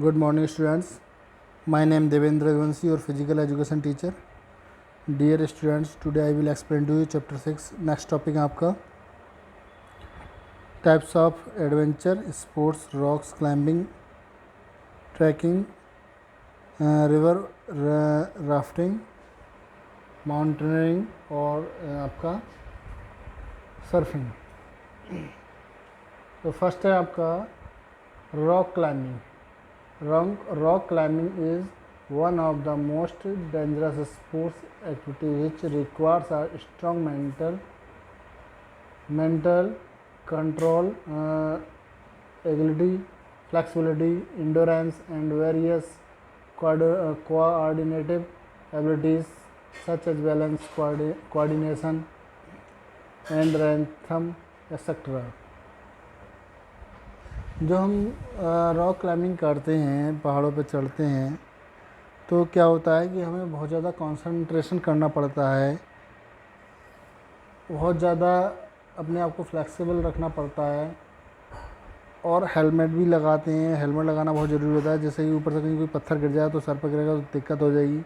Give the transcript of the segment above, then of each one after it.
Good morning, students. My name Devendra Vansi, your physical education teacher. Dear students, today I will explain to you chapter 6. Next topic आपका types of adventure sports, rocks climbing, trekking, river rafting, mountaineering और आपका surfing. तो first है आपका rock climbing. Rock climbing is one of the most dangerous sports activity which requires a strong mental control, agility, flexibility, endurance, and various coordinative abilities such as balance, coordination, and rhythm, etc. जो हम rock climbing करते हैं, पहाड़ों पे चढ़ते हैं, तो क्या होता है कि हमें बहुत ज़्यादा कंसंट्रेशन करना पड़ता है, बहुत ज़्यादा अपने आप को फ्लेक्सिबल रखना पड़ता है और हेलमेट भी लगाते हैं. हेलमेट लगाना बहुत ज़रूरी होता है, जैसे कि ऊपर से कहीं कोई पत्थर गिर जाए तो सर पर गिरेगा तो दिक्कत हो जाएगी.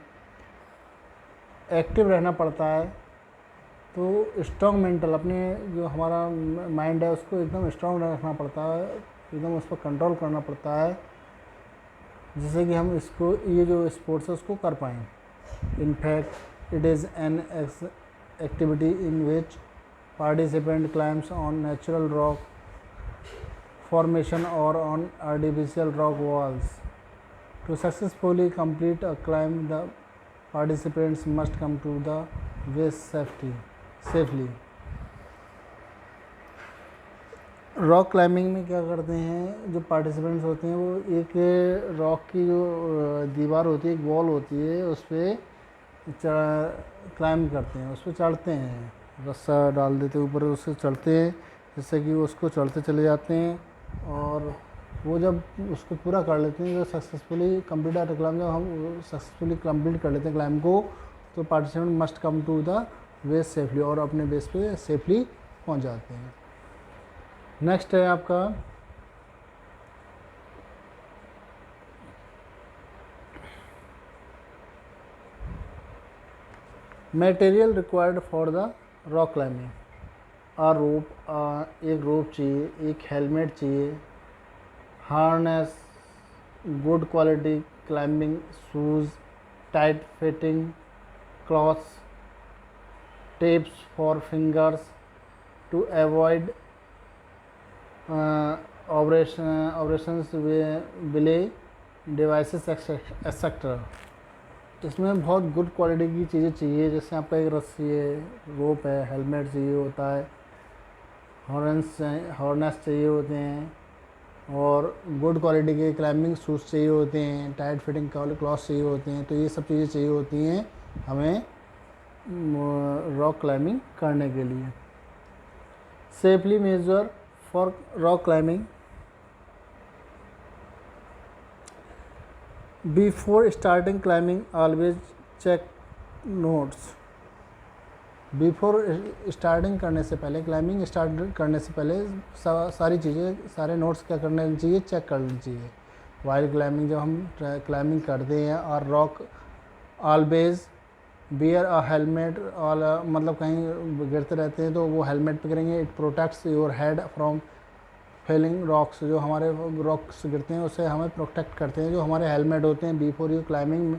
एक्टिव रहना पड़ता है, तो स्ट्रॉन्ग मेंटल, अपने जो हमारा माइंड है उसको एकदम स्ट्रॉन्ग रखना पड़ता है, एकदम उस पर कंट्रोल करना पड़ता है, जिससे कि हम इसको ये जो स्पोर्ट्स है उसको कर पाएँ. In fact it is an activity in which participant climbs on natural rock formation और on artificial rock walls. To successfully complete a climb the participants must come to the base safely. Rock climbing में क्या करते हैं, जो participants होते हैं वो एक रॉक की जो दीवार होती है, एक वॉल होती है, उस पर क्लाइंब करते हैं, उस पर चढ़ते हैं, रस्सा डाल देते हैं ऊपर, उससे चढ़ते हैं, जिससे कि उसको चढ़ते चले जाते हैं. और वो जब उसको पूरा कर लेते हैं, जो सक्सेसफुली कंप्लीट आर क्लाइंब, जब हम सक्सेसफुली कंप्लीट कर लेते हैं क्लाइंब को, तो participant must come to the base safely, और अपने बेस पे सेफली पहुंच जाते हैं. नेक्स्ट है आपका material required for the rock climbing. एक रोप चाहिए, एक हेलमेट चाहिए, harness, good quality climbing shoes, tight fitting clothes, tapes for fingers to avoid operations belay devices etcetera. इसमें बहुत गुड क्वालिटी की चीज़ें चाहिए, जैसे आपका एक रस्सी है, रोप है, हेलमेट चाहिए होता है, हॉर्नेस चाहिए होते हैं, और गुड क्वालिटी के क्लाइंबिंग शूज़ चाहिए होते हैं, टाइट फिटिंग क्लॉथ्स चाहिए होते हैं. तो ये सब चीज़ें चाहिए होती हैं हमें रॉक क्लाइंबिंग करने के लिए. Safely measure for rock climbing. Before starting climbing, always check notes. Before starting करने से पहले, क्लाइंबिंग स्टार्ट करने से पहले सारी चीज़ें, सारे नोट्स क्या करने चाहिए, चेक कर लेनी चाहिए. वाइल क्लाइंबिंग, जब हम क्लाइंबिंग करते हैं, और rock always bear a helmet, और मतलब कहीं गिरते रहते हैं तो वो हेलमेट पे गिरेंगे. It protects your head from falling rocks. जो हमारे रॉक्स गिरते हैं उससे हमें प्रोटेक्ट करते हैं जो हमारे हेलमेट होते हैं. Before you climbing,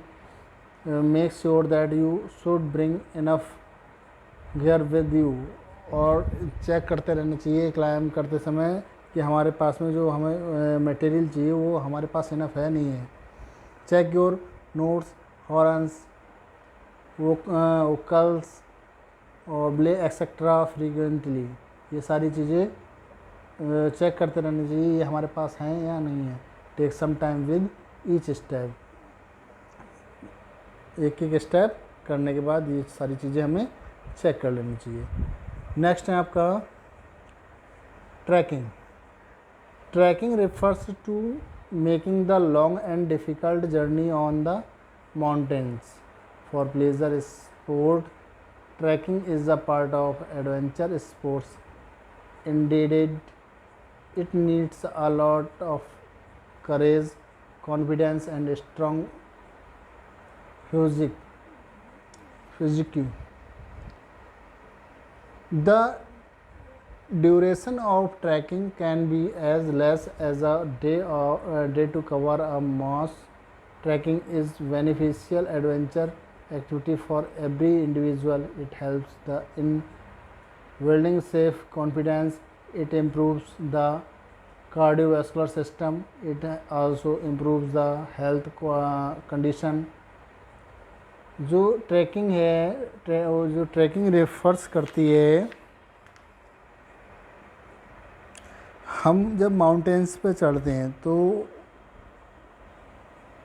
make sure that you should bring enough gear with you. और चेक करते रहना चाहिए क्लाइंब करते समय कि हमारे पास में जो हमें मटेरियल चाहिए वो हमारे पास इनफ है नहीं है. Check your knots, harness, buckles और ब्ले एक्सेट्रा फ्रीक्वेंटली. ये सारी चीज़ें चेक करते रहना चाहिए, ये हमारे पास हैं या नहीं है. Take some time with each step. एक एक स्टेप करने के बाद ये सारी चीज़ें हमें चेक कर लेनी चाहिए. नेक्स्ट है आपका trekking. Trekking refers to making the long and difficult journey on the mountains for pleasure sport. Trekking is a part of adventure sports. Indeed, it needs a lot of courage, confidence and strong physique. The duration of trekking can be as less as a day or a day to cover a mass. Trekking is beneficial adventure activity for every individual. It helps in building safe confidence. It improves the cardiovascular system. It also improves the health condition. जो trekking है जो trekking refers करती है, हम जब mountains पे चढ़ते हैं तो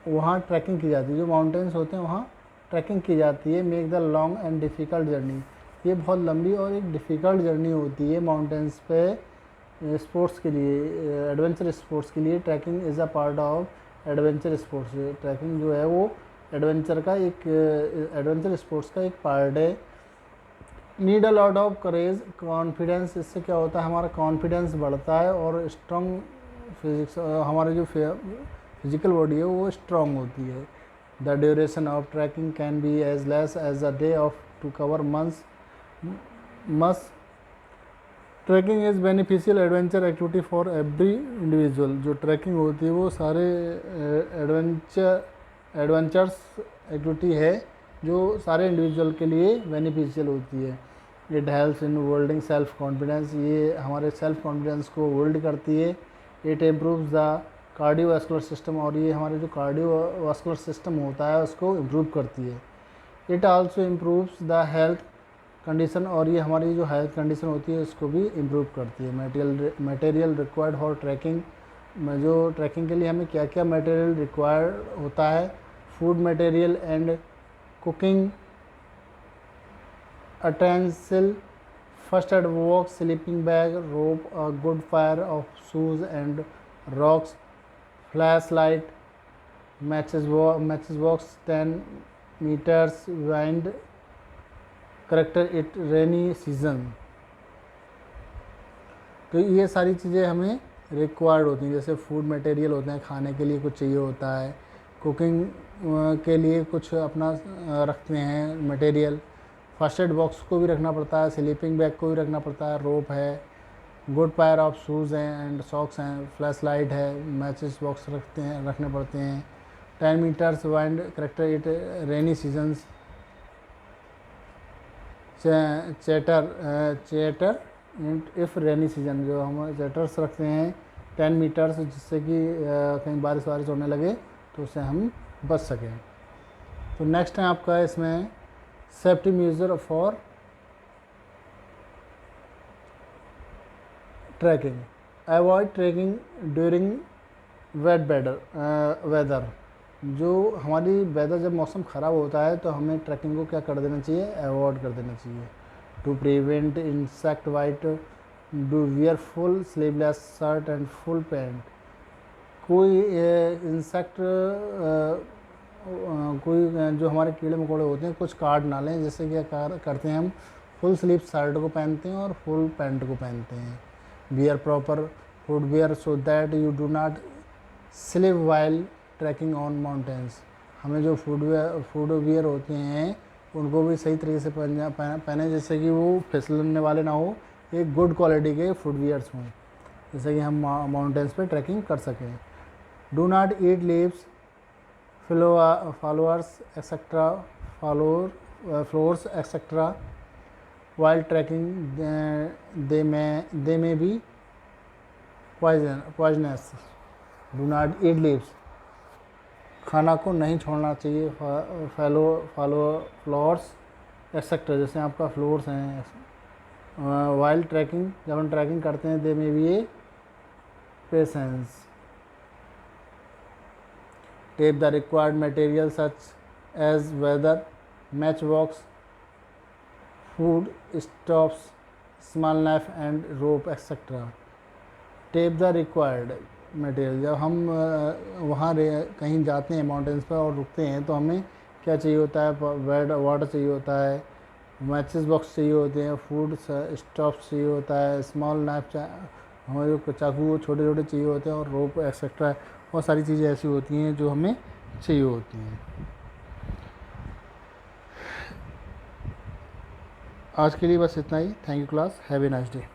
वहाँ ट्रैकिंग की जाती है। जो माउंटेन्स होते हैं वहाँ ट्रैकिंग की जाती है। Make the long and difficult journey, ये बहुत लंबी और एक डिफ़िकल्ट जर्नी होती है माउंटेन्स पे। स्पोर्ट्स के लिए, एडवेंचर स्पोर्ट्स के लिए trekking is a part of adventure sports. Trekking जो है वो एडवेंचर स्पोर्ट्स का एक पार्ट है। Need a lot of courage, confidence, इससे क्या होता है हमारा कॉन्फिडेंस बढ़ता है और स्ट्रॉन्ग फिजिक्स, हमारी जो फिजिकल बॉडी है वो स्ट्रॉन्ग होती है। The duration of trekking can be as less as a day of to cover months. Trekking is beneficial adventure activity for every individual. जो ट्रैकिंग होती है वो सारे एडवेंचर्स एक्टिविटी है जो सारे इंडिविजुअल के लिए बेनिफिशियल होती है। It helps in building self confidence, ये हमारे सेल्फ कॉन्फिडेंस को बिल्ड करती है। It improves the cardiovascular system, और ये हमारे जो कार्डियोवास्कुलर सिस्टम होता है उसको इम्प्रूव करती है। It also improves the health condition, और ये हमारी जो हेल्थ कंडीशन होती है उसको भी इम्प्रूव करती है। मटेरियल रिक्वायर्ड फॉर ट्रैकिंग, जो ट्रैकिंग के लिए हमें क्या क्या मटेरियल रिक्वायर्ड होता है। Food material and cooking utensil, first aid box, sleeping bag, rope, a good pair of shoes and rocks, flashlight, matches box 10 meters wind, character it rainy season। तो ये सारी चीज़ें हमें रिक्वायर्ड होती हैं। जैसे फूड मटेरियल होते हैं, खाने के लिए कुछ चाहिए होता है, कुकिंग के लिए कुछ अपना रखते हैं मटेरियल, फर्स्ट एड बॉक्स को भी रखना पड़ता है, स्लीपिंग बैग को भी रखना पड़ता है, रोप है, गुड पायर ऑफ शूज़ हैं एंड सॉक्स हैं, फ्लैश लाइट है, मैचेस बॉक्स रखने पड़ते हैं। 10 meters wind, character it rainy seasons, cheater if rainy season, जो हम चेटर्स रखते हैं 10 मीटर्स, जिससे कि कहीं बारिश होने लगे तो उससे हम बच सकें। तो नेक्स्ट है आपका इसमें safety measure for trekking. Avoid trekking during wet weather, जो हमारी वेदर जब मौसम ख़राब होता है तो हमें ट्रैकिंग को क्या कर देना चाहिए, अवॉइड कर देना चाहिए। To prevent insect bite, do wear full sleeveless shirt and full pant. कोई इंसेक्ट कोई जो हमारे कीड़े मकोड़े होते हैं कुछ काट ना लें, जैसे कि करते हैं हम फुल स्लीव शर्ट को पहनते हैं और फुल पैंट को पहनते हैं। Wear proper footwear so that you do not slip while trekking on mountains. हमें जो फुटवियर होते हैं उनको भी सही तरीके से पहने, जैसे कि वो फिसलने वाले ना हो, एक गुड क्वालिटी के फुटवियर्स हों, जैसे कि हम माउंटेन्स पे ट्रैकिंग कर सकें। Do not eat leaves, followers etc. Floors etc. while trekking, they may be poisonous. Do not eat leaves, खाना को नहीं छोड़ना चाहिए। फ्लोर्स एक्सेट्रा, जैसे आपका फ्लोर्स हैं। वाइल ट्रैकिंग, जब हम ट्रैकिंग करते हैं, they may be a patience. Take the required material such as weather, match box, food stuffs, small knife and rope etcetera. Take the required material, जब हम वहाँ कहीं जाते हैं माउंटेन्स पर और रुकते हैं तो हमें क्या चाहिए होता है, वाटर चाहिए होता है, मैचेस बॉक्स चाहिए होते हैं, फूड स्टॉप्स चाहिए होता है, स्मॉल नाइफ हमारे जो चाकू छोटे छोटे चाहिए होते हैं, और रोप एक्सेट्रा। बहुत सारी चीज़ें ऐसी होती हैं जो हमें चाहिए होती हैं। आज के लिए बस इतना ही। Thank you class, have a nice day.